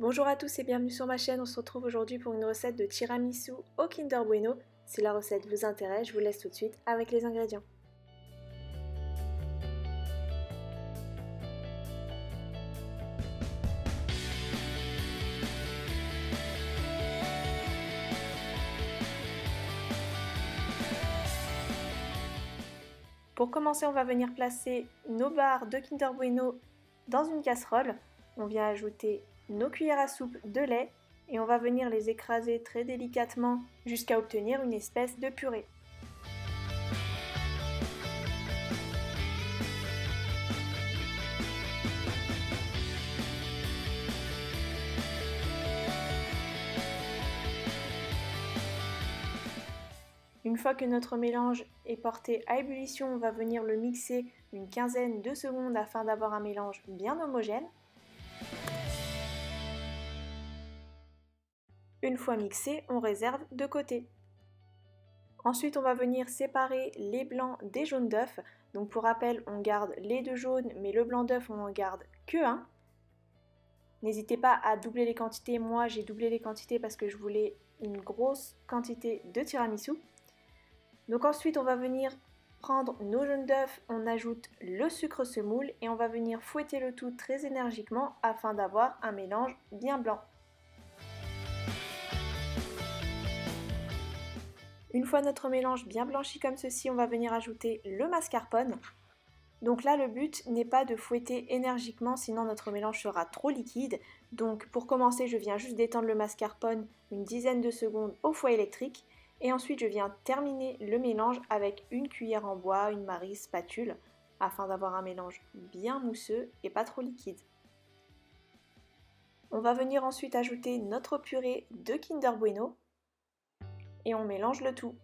Bonjour à tous et bienvenue sur ma chaîne, on se retrouve aujourd'hui pour une recette de tiramisu au Kinder Bueno. Si la recette vous intéresse, je vous laisse tout de suite avec les ingrédients. Pour commencer, on va venir placer nos barres de Kinder Bueno dans une casserole. On vient ajouter nos cuillères à soupe de lait et on va venir les écraser très délicatement jusqu'à obtenir une espèce de purée. Une fois que notre mélange est porté à ébullition, on va venir le mixer une quinzaine de secondes afin d'avoir un mélange bien homogène. Une fois mixé, on réserve de côté. Ensuite, on va venir séparer les blancs des jaunes d'œufs. Donc pour rappel, on garde les deux jaunes, mais le blanc d'œuf, on en garde que un. N'hésitez pas à doubler les quantités. Moi, j'ai doublé les quantités parce que je voulais une grosse quantité de tiramisu. Donc ensuite, on va venir prendre nos jaunes d'œufs, on ajoute le sucre semoule et on va venir fouetter le tout très énergiquement afin d'avoir un mélange bien blanc. Une fois notre mélange bien blanchi comme ceci, on va venir ajouter le mascarpone. Donc là, le but n'est pas de fouetter énergiquement, sinon notre mélange sera trop liquide. Donc pour commencer, je viens juste d'étendre le mascarpone une dizaine de secondes au four électrique. Et ensuite, je viens terminer le mélange avec une cuillère en bois, une maryse, spatule, afin d'avoir un mélange bien mousseux et pas trop liquide. On va venir ensuite ajouter notre purée de Kinder Bueno et on mélange le tout.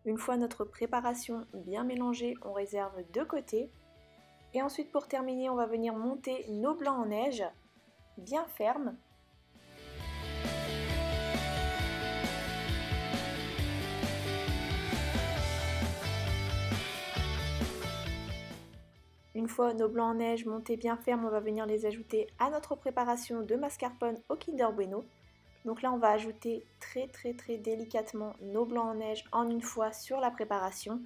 Une fois notre préparation bien mélangée, on réserve de côté. Et ensuite, pour terminer, on va venir monter nos blancs en neige, bien fermes. Une fois nos blancs en neige montés bien fermes, on va venir les ajouter à notre préparation de mascarpone au Kinder Bueno. Donc là, on va ajouter très délicatement nos blancs en neige en une fois sur la préparation.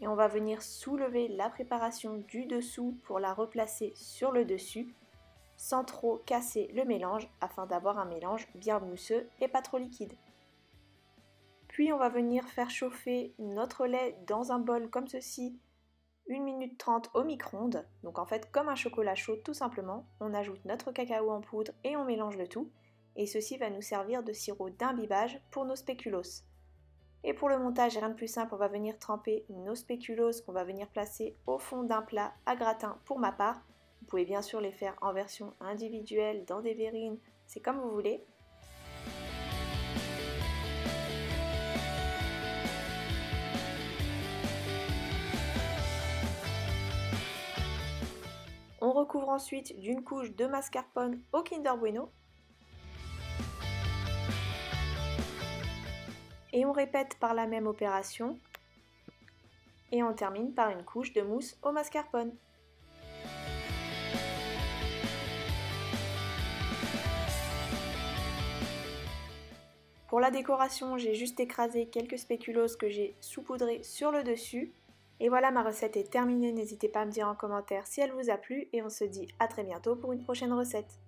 Et on va venir soulever la préparation du dessous pour la replacer sur le dessus, sans trop casser le mélange afin d'avoir un mélange bien mousseux et pas trop liquide. Puis on va venir faire chauffer notre lait dans un bol comme ceci, 1 minute 30 au micro-ondes. Donc en fait comme un chocolat chaud tout simplement, on ajoute notre cacao en poudre et on mélange le tout. Et ceci va nous servir de sirop d'imbibage pour nos spéculoos. Et pour le montage, rien de plus simple, on va venir tremper nos spéculoos qu'on va venir placer au fond d'un plat à gratin pour ma part. Vous pouvez bien sûr les faire en version individuelle, dans des verrines, c'est comme vous voulez. On recouvre ensuite d'une couche de mascarpone au Kinder Bueno. Et on répète par la même opération. Et on termine par une couche de mousse au mascarpone. Pour la décoration, j'ai juste écrasé quelques spéculoos que j'ai saupoudrés sur le dessus. Et voilà, ma recette est terminée, n'hésitez pas à me dire en commentaire si elle vous a plu et on se dit à très bientôt pour une prochaine recette.